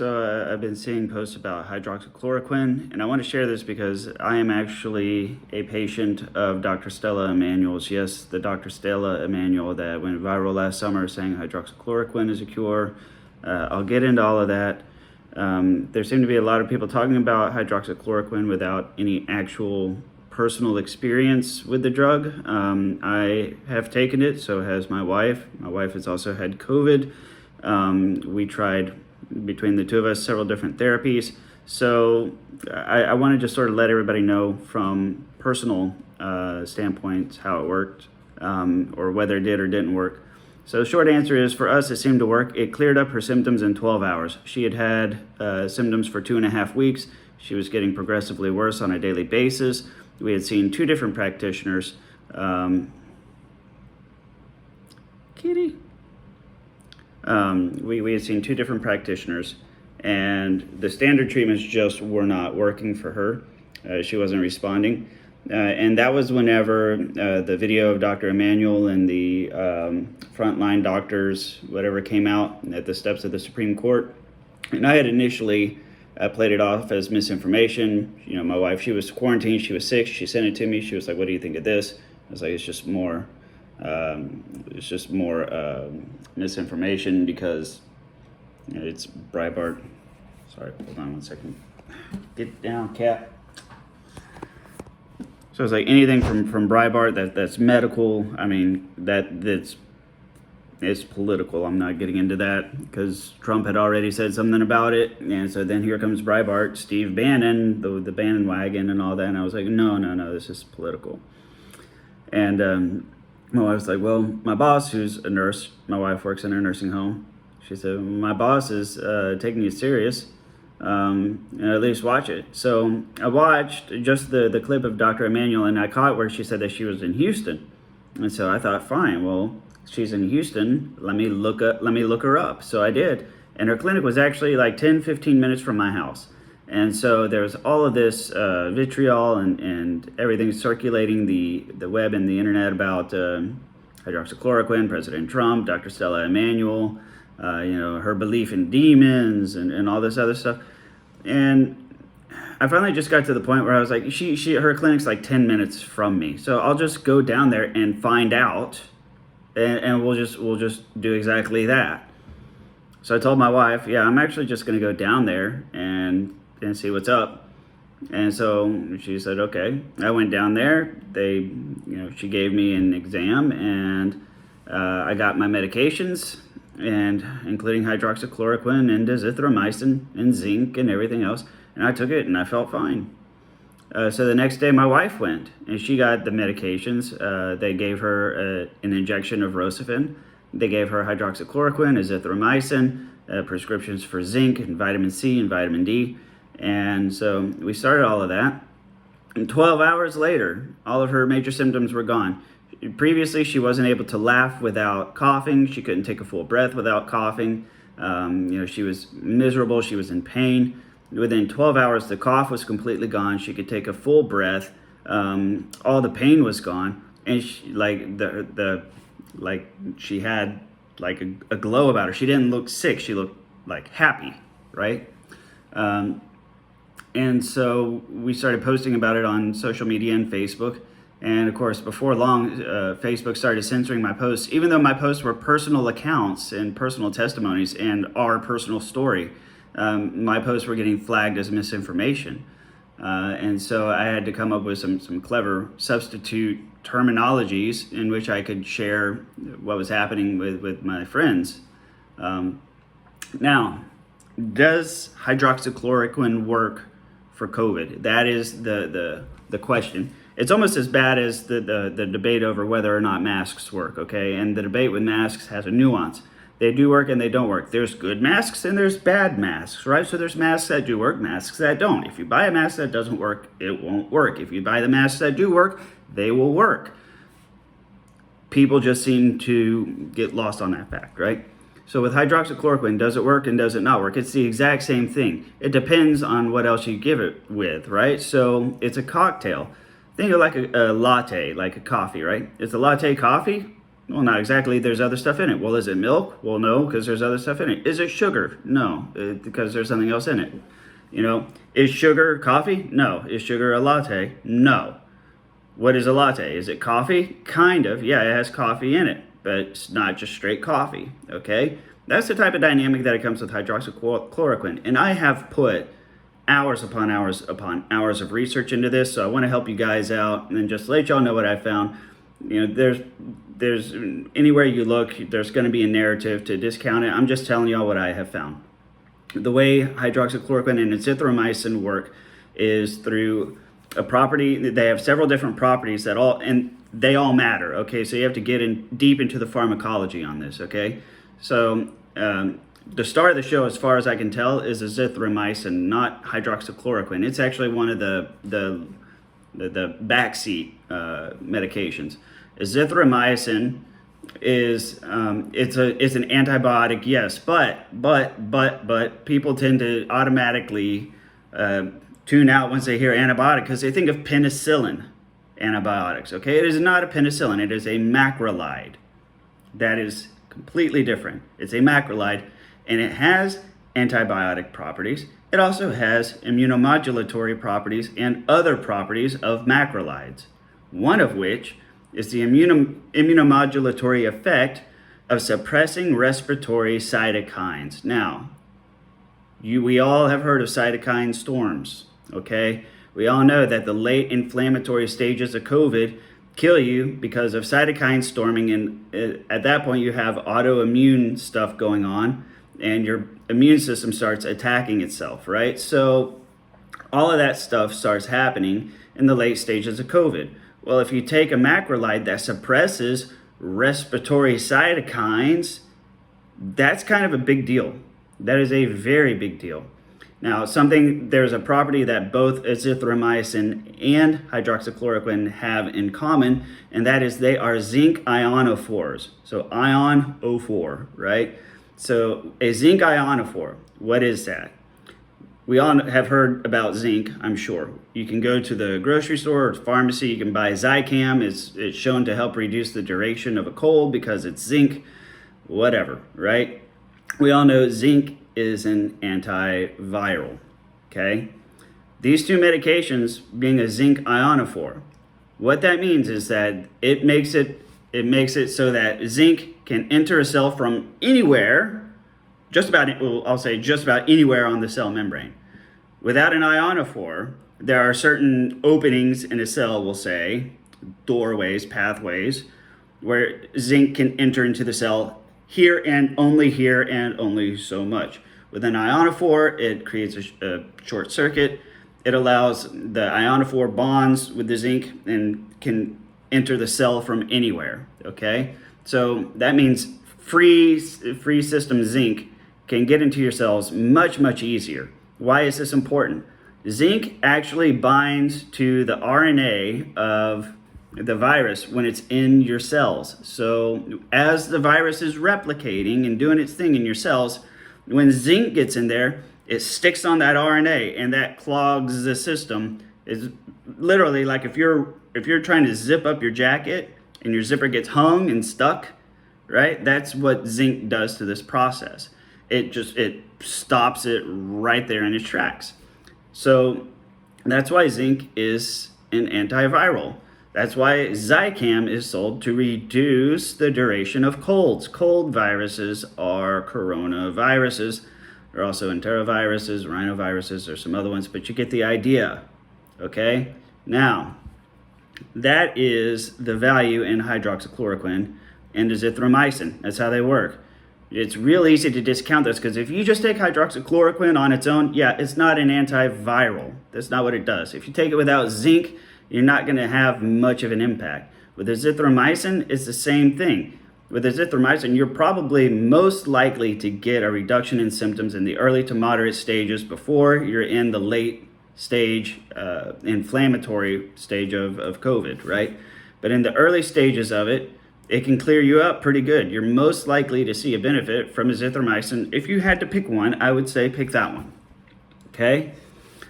So I've been seeing posts about hydroxychloroquine, and I want to share this because I am actually a patient of Dr. Stella Emanuel's. Yes, the Dr. Stella Emanuel that went viral last summer saying hydroxychloroquine is a cure. I'll get into all of that. There seem to be a lot of people talking about hydroxychloroquine without any actual personal experience with the drug. I have taken it, so has my wife. My wife has also had COVID. We tried, between the two of us, several different therapies. So I want to just sort of let everybody know from personal standpoints how it worked, or whether it did or didn't work. So the short answer is, for us, it seemed to work. It cleared up her symptoms in 12 hours. She had had symptoms for 2.5 weeks. She was getting progressively worse on a daily basis. We had seen two different practitioners. Kitty. We had seen two different practitioners, and the standard treatments just were not working for her. She wasn't responding. And that was whenever the video of Dr. Emanuel and the frontline doctors, whatever, came out at the steps of the Supreme Court. And I had initially played it off as misinformation. You know, my wife, she was quarantined, she was sick, she sent it to me. She was like, "What do you think of this?" I was like, it's just more misinformation because, you know, it's Breitbart. Sorry, hold on one second. Get down, cat. So it's like anything from Breitbart that's medical. I mean, it's political. I'm not getting into that because Trump had already said something about it. And so then here comes Breitbart, Steve Bannon, the Bannon wagon and all that. And I was like, no, this is political. And my wife was like, well, my boss, who's a nurse, my wife works in a nursing home. She said, my boss is taking you serious. And at least watch it. So I watched just the clip of Dr. Emanuel, and I caught where she said that she was in Houston. And so I thought, fine, well, she's in Houston. Let me look her up. So I did. And her clinic was actually like 10-15 minutes from my house. And so there's all of this vitriol and everything circulating the web and the internet about hydroxychloroquine, President Trump, Dr. Stella Emanuel, her belief in demons and all this other stuff. And I finally just got to the point where I was like, her clinic's like 10 minutes from me. So I'll just go down there and find out, and we'll just do exactly that. So I told my wife, yeah, I'm actually just going to go down there and see what's up. And so she said, okay. I went down there. She gave me an exam, and I got my medications, and including hydroxychloroquine and azithromycin and zinc and everything else. And I took it, and I felt fine. So the next day, my wife went, and she got the medications. They gave her an injection of Rocephin. They gave her hydroxychloroquine, azithromycin, prescriptions for zinc and vitamin C and vitamin D. And so we started all of that. And 12 hours later, all of her major symptoms were gone. Previously, she wasn't able to laugh without coughing. She couldn't take a full breath without coughing. She was miserable. She was in pain. Within 12 hours, the cough was completely gone. She could take a full breath. All the pain was gone, and she had like a glow about her. She didn't look sick. She looked like happy, right? And so we started posting about it on social media and Facebook. And of course, before long, Facebook started censoring my posts, even though my posts were personal accounts and personal testimonies and our personal story. My posts were getting flagged as misinformation. And so I had to come up with some clever substitute terminologies in which I could share what was happening with my friends. Now, does hydroxychloroquine work for COVID? That is the question. It's almost as bad as the debate over whether or not masks work, okay? And the debate with masks has a nuance. They do work and they don't work. There's good masks and there's bad masks, right? So there's masks that do work, masks that don't. If you buy a mask that doesn't work, it won't work. If you buy the masks that do work, they will work. People just seem to get lost on that fact, right? So with hydroxychloroquine, does it work and does it not work? It's the exact same thing. It depends on what else you give it with, right? So it's a cocktail. Think of like a latte, like a coffee, right? Is the latte coffee? Well, not exactly. There's other stuff in it. Well, is it milk? Well, no, because there's other stuff in it. Is it sugar? No, because there's something else in it. You know, is sugar coffee? No. Is sugar a latte? No. What is a latte? Is it coffee? Kind of. Yeah, it has coffee in it, but it's not just straight coffee, okay? That's the type of dynamic that it comes with hydroxychloroquine. And I have put hours upon hours of research into this, so I want to help you guys out and just let y'all know what I found. You know, there's anywhere you look, there's going to be a narrative to discount it. I'm just telling y'all what I have found. The way hydroxychloroquine and azithromycin work is through a property. They have several different properties that they all matter, okay? So you have to get in deep into the pharmacology on this, okay? So the star of the show, as far as I can tell, is azithromycin, not hydroxychloroquine. It's actually one of the backseat medications. Azithromycin is it's an antibiotic, yes, but people tend to automatically tune out once they hear antibiotic because they think of penicillin antibiotics. Okay, it is not a penicillin. It is a macrolide. That is completely different. It's a macrolide, and it has antibiotic properties. It also has immunomodulatory properties and other properties of macrolides, one of which is the immunomodulatory effect of suppressing respiratory cytokines. Now, we all have heard of cytokine storms, okay? We all know that the late inflammatory stages of COVID kill you because of cytokine storming, and at that point you have autoimmune stuff going on, and your immune system starts attacking itself, right? So all of that stuff starts happening in the late stages of COVID. Well, if you take a macrolide that suppresses respiratory cytokines, that's kind of a big deal. That is a very big deal. Now, there's a property that both azithromycin and hydroxychloroquine have in common, and that is they are zinc ionophores. So ion O4, right? So a zinc ionophore, what is that? We all have heard about zinc, I'm sure. You can go to the grocery store or pharmacy, you can buy Zicam. It's shown to help reduce the duration of a cold because it's zinc, whatever, right? We all know zinc is an antiviral, okay? These two medications being a zinc ionophore, what that means is that it makes it so that zinc can enter a cell from anywhere, I'll say just about anywhere on the cell membrane. Without an ionophore, there are certain openings in a cell, we'll say, doorways, pathways, where zinc can enter into the cell here and only so much. With an ionophore, it creates a short circuit. It allows the ionophore bonds with the zinc and can enter the cell from anywhere, okay? So that means free system zinc can get into your cells much, much easier. Why is this important? Zinc actually binds to the RNA of the virus when it's in your cells. So as the virus is replicating and doing its thing in your cells, when zinc gets in there, it sticks on that RNA and that clogs the system. It's literally like if you're trying to zip up your jacket and your zipper gets hung and stuck, right? That's what zinc does to this process. It stops it right there in its tracks. So that's why zinc is an antiviral. That's why Zicam is sold to reduce the duration of colds. Cold viruses are coronaviruses. There are also enteroviruses, rhinoviruses, or some other ones, but you get the idea, okay? Now, that is the value in hydroxychloroquine and azithromycin. That's how they work. It's real easy to discount this because if you just take hydroxychloroquine on its own, yeah, it's not an antiviral. That's not what it does. If you take it without zinc, you're not going to have much of an impact. With azithromycin, it's the same thing. With azithromycin, you're probably most likely to get a reduction in symptoms in the early to moderate stages before you're in the late stage, inflammatory stage of COVID, right? But in the early stages of it, it can clear you up pretty good. You're most likely to see a benefit from azithromycin. If you had to pick one, I would say pick that one, okay?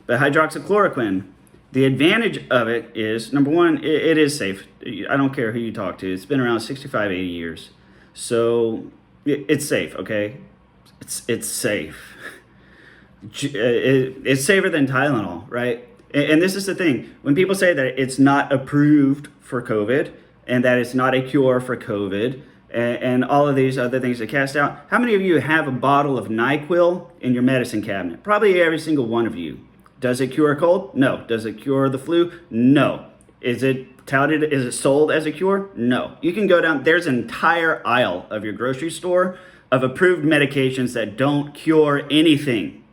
But hydroxychloroquine, The advantage of it is, number one, it is safe. I don't care who you talk to. It's been around 65, 80 years. So it's safe, okay? It's safe. It's safer than Tylenol, right? And this is the thing. When people say that it's not approved for COVID and that it's not a cure for COVID and all of these other things that cast out, how many of you have a bottle of NyQuil in your medicine cabinet? Probably every single one of you. Does it cure a cold? No. Does it cure the flu? No. Is it touted? Is it sold as a cure? No. You can go down, there's an entire aisle of your grocery store of approved medications that don't cure anything.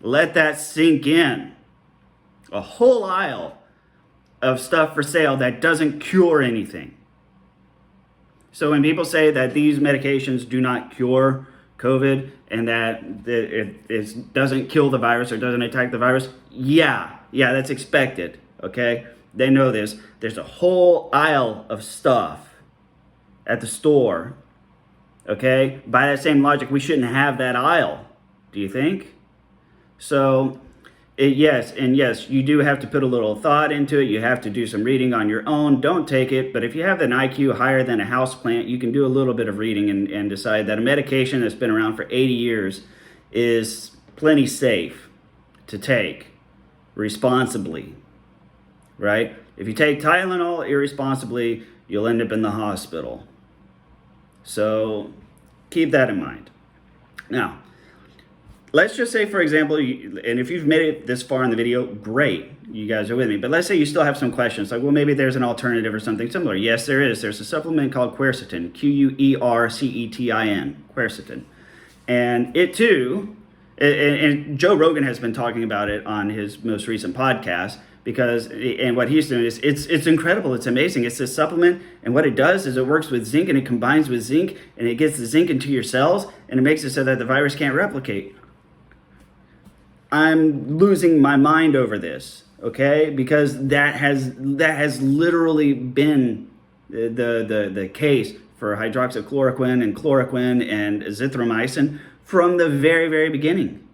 Let that sink in. A whole aisle of stuff for sale that doesn't cure anything. So when people say that these medications do not cure COVID and that it doesn't kill the virus or doesn't attack the virus, yeah, that's expected, okay? They know this. There's a whole aisle of stuff at the store, okay? By that same logic, we shouldn't have that aisle, do you think? So, yes, you do have to put a little thought into it. You have to do some reading on your own. Don't take it. But if you have an IQ higher than a houseplant, you can do a little bit of reading and decide that a medication that's been around for 80 years is plenty safe to take responsibly, right? If you take Tylenol irresponsibly, you'll end up in the hospital. So keep that in mind. Now, let's just say, for example, and if you've made it this far in the video, great, you guys are with me. But let's say you still have some questions, like, well, maybe there's an alternative or something similar. Yes, there is. There's a supplement called quercetin, Quercetin, quercetin. And it too, and Joe Rogan has been talking about it on his most recent podcast, and what he's doing is, it's incredible, it's amazing. It's a supplement, and what it does is it works with zinc, and it combines with zinc, and it gets the zinc into your cells, and it makes it so that the virus can't replicate. I'm losing my mind over this, okay? Because that has literally been the case for hydroxychloroquine and chloroquine and azithromycin from the very, very beginning.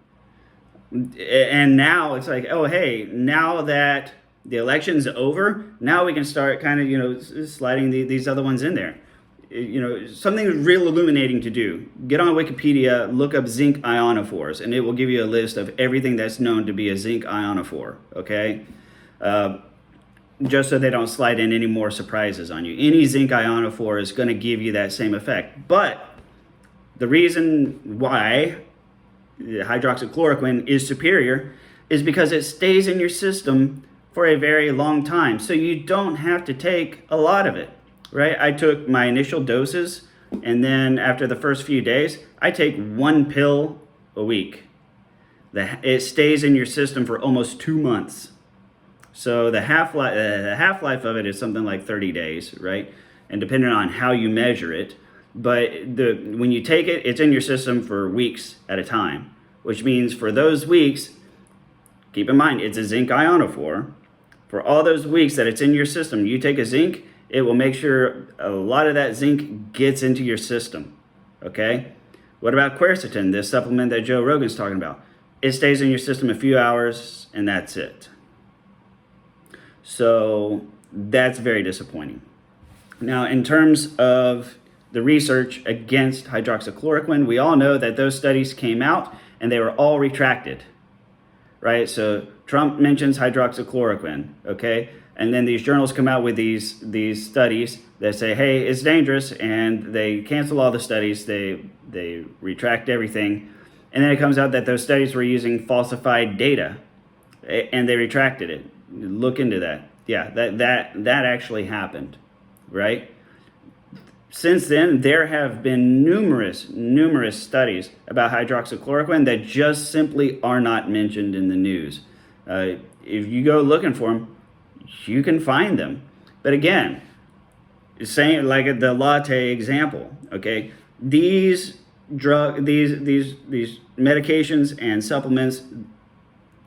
And now it's like, oh, hey, now that the election's over, now we can start kind of, sliding these other ones in there. Something real illuminating to do. Get on Wikipedia, look up zinc ionophores, and it will give you a list of everything that's known to be a zinc ionophore, okay? Just so they don't slide in any more surprises on you. Any zinc ionophore is going to give you that same effect. But the reason why hydroxychloroquine is superior is because it stays in your system for a very long time. So you don't have to take a lot of it. Right? I took my initial doses, and then after the first few days, I take 1 pill a week. It stays in your system for almost 2 months. So the half-life of it is something like 30 days, right? And depending on how you measure it, but when you take it, it's in your system for weeks at a time, which means for those weeks, keep in mind, it's a zinc ionophore. For all those weeks that it's in your system, you take a zinc, it will make sure a lot of that zinc gets into your system, okay? What about quercetin, this supplement that Joe Rogan's talking about? It stays in your system a few hours, and that's it. So that's very disappointing. Now, in terms of the research against hydroxychloroquine, we all know that those studies came out, and they were all retracted, right? So Trump mentions hydroxychloroquine, okay? And then these journals come out with these studies that say, hey, it's dangerous, and they cancel all the studies, they retract everything, and then it comes out that those studies were using falsified data, and they retracted it. Look into that. Yeah, that actually happened, right? Since then, there have been numerous studies about hydroxychloroquine that just simply are not mentioned in the news. If you go looking for them, you can find them. But again, saying like the latte example, okay? These medications and supplements,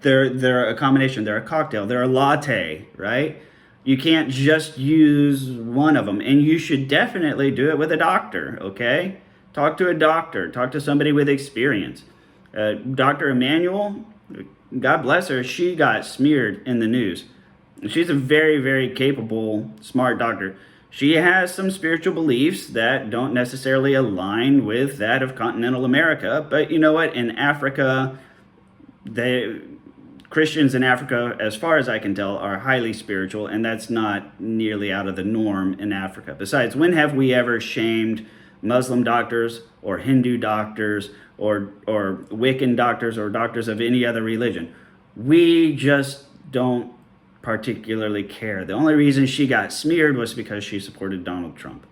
they're a combination, they're a cocktail, they're a latte, right? You can't just use one of them, and you should definitely do it with a doctor, okay? Talk to a doctor, talk to somebody with experience. Dr. Emmanuel, God bless her, she got smeared in the news. She's a very, very capable, smart doctor. She has some spiritual beliefs that don't necessarily align with that of continental America. But you know what? In Africa, Christians in Africa, as far as I can tell, are highly spiritual, and that's not nearly out of the norm in Africa. Besides, when have we ever shamed Muslim doctors or Hindu doctors or Wiccan doctors or doctors of any other religion? We just don't particularly care. The only reason she got smeared was because she supported Donald Trump.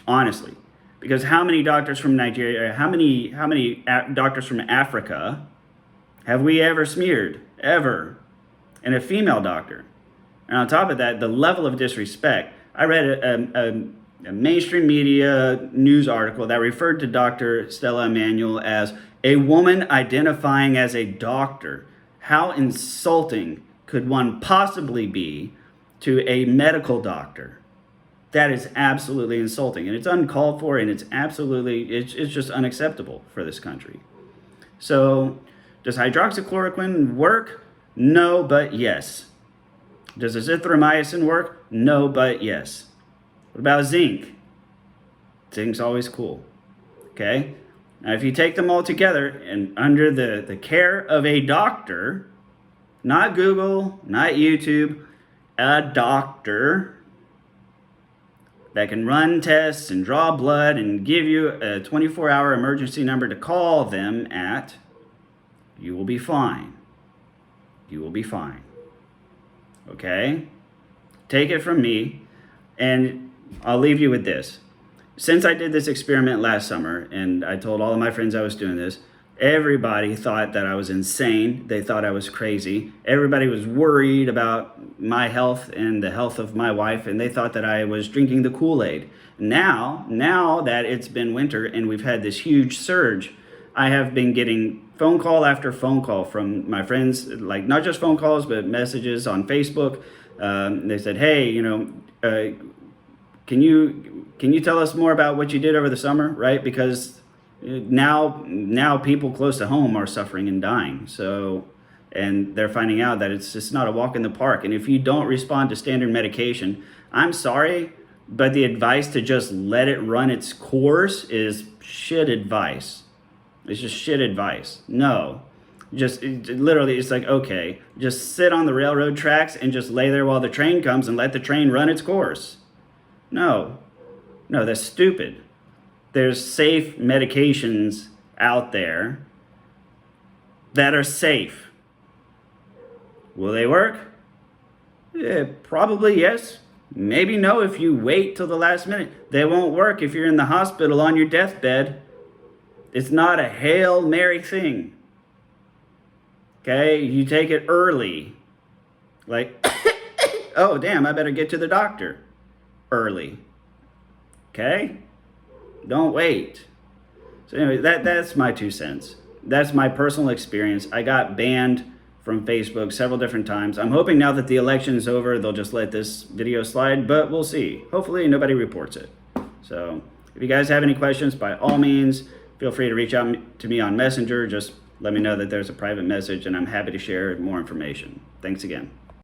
Honestly. Because how many doctors from Nigeria, how many doctors from Africa have we ever smeared? Ever. And a female doctor. And on top of that, the level of disrespect. I read a mainstream media news article that referred to Dr. Stella Emanuel as a woman identifying as a doctor. How insulting could one possibly be to a medical doctor? That is absolutely insulting, and it's uncalled for, and it's just unacceptable for this country. So, does hydroxychloroquine work? No, but yes. Does azithromycin work? No, but yes. What about zinc? Zinc's always cool. Okay? Now, if you take them all together and under the care of a doctor, not Google, not YouTube, a doctor that can run tests and draw blood and give you a 24-hour emergency number to call them at, you will be fine. You will be fine. Okay? Take it from me, and I'll leave you with this. Since I did this experiment last summer, and I told all of my friends I was doing this, everybody thought that I was insane. They thought I was crazy. Everybody was worried about my health and the health of my wife, and they thought that I was drinking the Kool-Aid. Now that it's been winter and we've had this huge surge, I have been getting phone call after phone call from my friends, like not just phone calls, but messages on Facebook. They said, hey, can you tell us more about what you did over the summer, right? Because now people close to home are suffering and dying. So, and they're finding out that it's just not a walk in the park. And if you don't respond to standard medication, I'm sorry, but the advice to just let it run its course is shit advice. It's just shit advice. No, literally, it's like, okay, just sit on the railroad tracks and just lay there while the train comes and let the train run its course. No, that's stupid. There's safe medications out there that are safe. Will they work? Probably yes. Maybe no if you wait till the last minute. They won't work if you're in the hospital on your deathbed. It's not a Hail Mary thing. Okay? You take it early. Like, oh, damn, I better get to the doctor early. Okay? Don't wait. So anyway, that's my 2 cents. That's my personal experience. I got banned from Facebook several different times. I'm hoping now that the election is over, they'll just let this video slide, but we'll see. Hopefully nobody reports it. So if you guys have any questions, by all means, feel free to reach out to me on Messenger. Just let me know that there's a private message, and I'm happy to share more information. Thanks again.